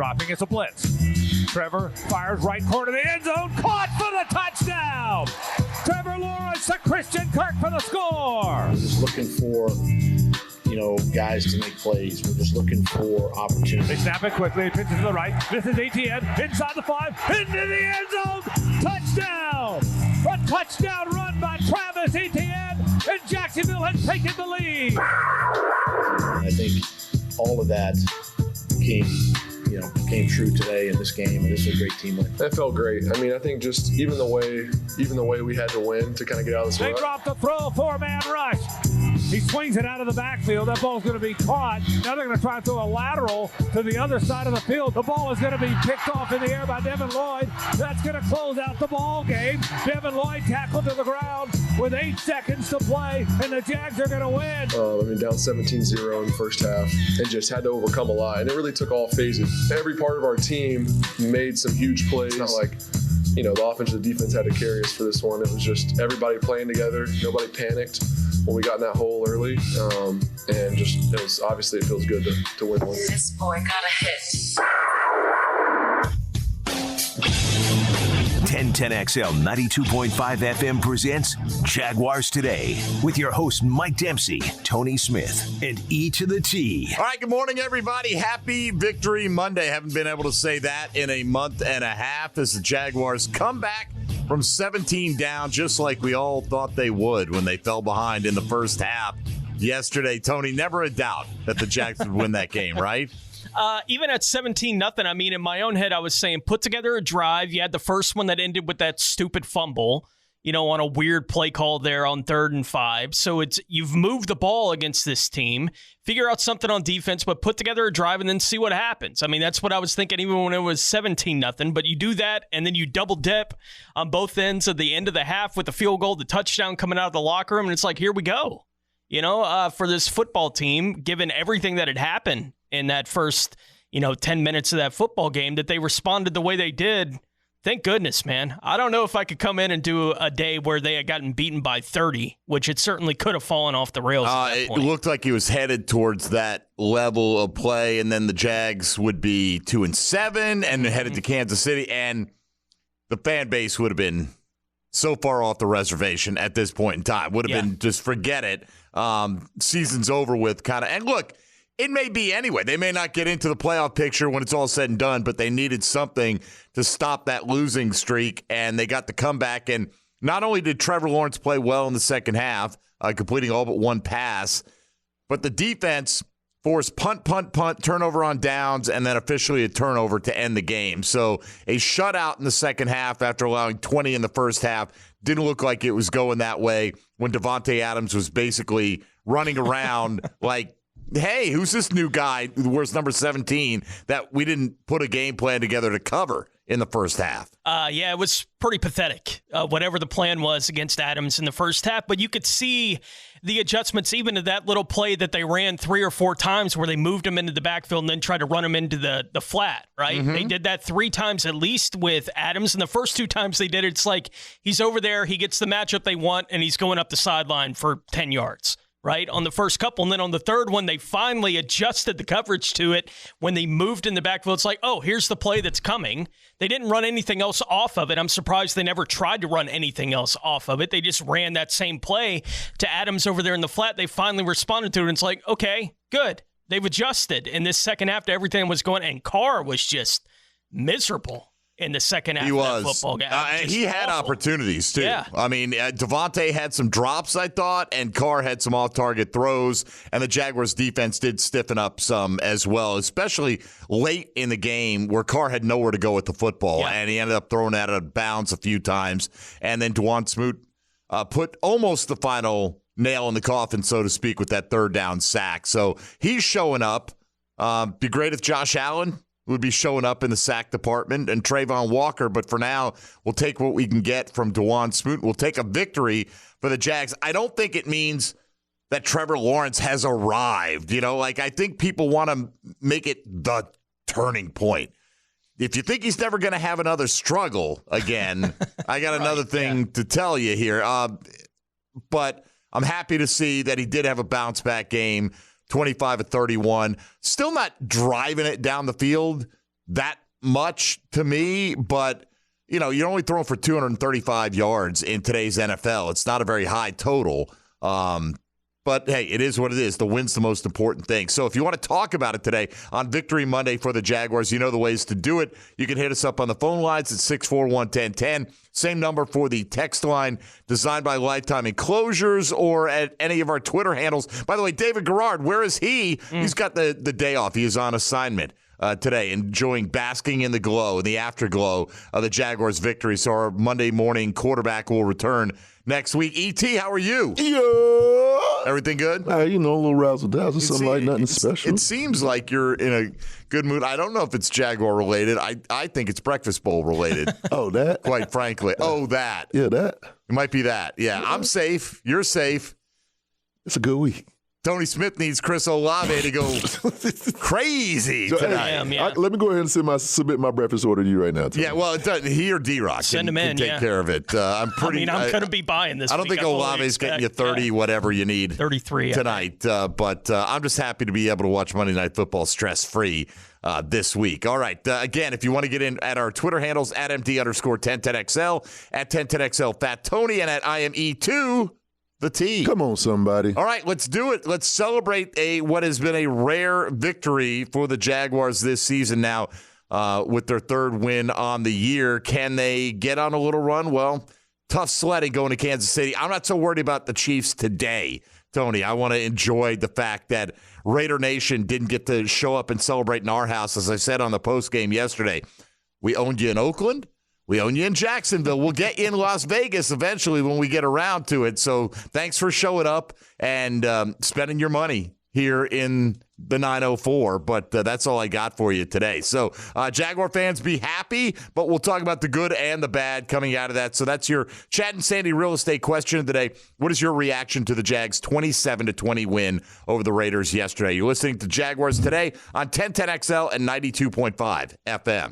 dropping. It's a blitz. Trevor fires right corner of the end zone. Caught for the touchdown. Trevor Lawrence to Christian Kirk for the score. We're just looking for, guys to make plays. We're just looking for opportunities. They snap it quickly. Pitches to the right. This is Etienne. Inside the 5. Into the end zone. Touchdown. A touchdown run by Travis Etienne. And Jacksonville has taken the lead. I think all of that came true today in this game, and this is a great team win. That felt great. I mean, I think just even the way we had to win to kind of get out of this. They dropped the throw, 4-man rush. He swings it out of the backfield. That ball's going to be caught. Now they're going to try to throw a lateral to the other side of the field. The ball is going to be picked off in the air by Devin Lloyd. That's going to close out the ball game. Devin Lloyd tackled to the ground with 8 seconds to play, and the Jags are going to win. Down 17-0 in the first half and just had to overcome a lot. And it really took all phases. Every part of our team made some huge plays. It's not like, the offense or the defense had to carry us for this one. It was just everybody playing together. Nobody panicked when we got in that hole early. And just, obviously it feels good to win one. This boy got a hit. 1010XL 92.5 FM presents Jaguars Today with your host Mike Dempsey, Tony Smith, and E to the T. All right, good morning, everybody. Happy Victory Monday. Haven't been able to say that in a month and a half as the Jaguars come back from 17 down, just like we all thought they would when they fell behind in the first half yesterday. Tony, never a doubt that the Jags would win that game, right? Even at 17-0, I mean, in my own head, I was saying, put together a drive. You had the first one that ended with that stupid fumble, on a weird play call there on 3rd and 5. So you've moved the ball against this team. Figure out something on defense, but put together a drive and then see what happens. I mean, that's what I was thinking even when it was 17-0. But you do that, and then you double dip on both ends of the end of the half with the field goal, the touchdown coming out of the locker room, and it's like, here we go. For this football team, given everything that had happened in that first, 10 minutes of that football game, that they responded the way they did. Thank goodness, man. I don't know if I could come in and do a day where they had gotten beaten by 30, which it certainly could have fallen off the rails at that point. It looked like he was headed towards that level of play, and then the Jags would be 2-7 and headed to Kansas City, and the fan base would have been so far off the reservation at this point in time. Would have been just forget it. Season's over with kind of. And look, it may be anyway. They may not get into the playoff picture when it's all said and done, but they needed something to stop that losing streak, and they got the comeback. And not only did Trevor Lawrence play well in the second half, completing all but one pass, but the defense forced punt, turnover on downs, and then officially a turnover to end the game. So a shutout in the second half after allowing 20 in the first half. Didn't look like it was going that way when Davante Adams was basically running around like, hey, who's this new guy who wears number 17 that we didn't put a game plan together to cover in the first half? It was pretty pathetic, whatever the plan was against Adams in the first half. But you could see the adjustments even to that little play that they ran 3 or 4 times where they moved him into the backfield and then tried to run him into the flat, right? Mm-hmm. They did that 3 times at least with Adams. And the first 2 times they did it, it's like he's over there, he gets the matchup they want, and he's going up the sideline for 10 yards. Right, on the first couple. And then on the third one, they finally adjusted the coverage to it when they moved in the backfield. It's like, oh, here's the play that's coming. They didn't run anything else off of it. I'm surprised they never tried to run anything else off of it. They just ran that same play to Adams over there in the flat. They finally responded to it, and it's like, okay, good. They've adjusted in this second half to everything was going, and Carr was just miserable in the second half of that football game. He had opportunities, too. Yeah. I mean, Davante had some drops, I thought, and Carr had some off-target throws, and the Jaguars' defense did stiffen up some as well, especially late in the game where Carr had nowhere to go with the football, and he ended up throwing it out of bounds a few times, and then Dwan Smoot put almost the final nail in the coffin, so to speak, with that third down sack. So he's showing up. Be great if Josh Allen would be showing up in the sack department and Trayvon Walker. But for now, we'll take what we can get from Dwan Smoot. We'll take a victory for the Jags. I don't think it means that Trevor Lawrence has arrived. I think people want to make it the turning point. If you think he's never going to have another struggle again, I got another thing to tell you here. But I'm happy to see that he did have a bounce-back game. 25 of 31. Still not driving it down the field, that much to me, but you're only throwing for 235 yards in today's NFL. It's not a very high total. But, hey, it is what it is. The win's the most important thing. So if you want to talk about it today on Victory Monday for the Jaguars, you know the ways to do it. You can hit us up on the phone lines at 641-1010. Same number for the text line, designed by Lifetime Enclosures, or at any of our Twitter handles. By the way, David Garrard, where is he? He's got the day off. He is on assignment today, basking in the glow, in the afterglow of the Jaguars' victory. So our Monday morning quarterback will return next week. E.T., how are you? Yeah. Everything good? A little razzle-dazzle, something like nothing special. It seems like you're in a good mood. I don't know if it's Jaguar related. I think it's Breakfast Bowl related. Oh, that? Quite frankly. Oh, that. Yeah, that. It might be that. Yeah, I'm safe. You're safe. It's a good week. Tony Smith needs Chris Olave to go crazy tonight. Let me go ahead and submit my breakfast order to you right now, Tony. Yeah, well, he or D-Rock can take care of it. I'm going to be buying this. I don't think Olave's getting you 30, whatever you need 33 tonight. But I'm just happy to be able to watch Monday Night Football stress-free this week. All right. Again, if you want to get in at our Twitter handles, at MD_1010XL, at 1010XL Fat Tony, and at IME2. The T. Come on, somebody. All right, let's do it. Let's celebrate what has been a rare victory for the Jaguars this season now with their third win on the year. Can they get on a little run? Well, tough sledding going to Kansas City. I'm not so worried about the Chiefs today, Tony. I want to enjoy the fact that Raider Nation didn't get to show up and celebrate in our house. As I said on the postgame yesterday, we owned you in Oakland. We own you in Jacksonville. We'll get you in Las Vegas eventually when we get around to it. So thanks for showing up and spending your money here in the 904. But that's all I got for you today. So Jaguar fans, be happy, but we'll talk about the good and the bad coming out of that. So that's your Chad and Sandy real estate question of the day. What is your reaction to the Jags' 27-20 win over the Raiders yesterday? You're listening to Jaguars Today on 1010XL and 92.5 FM.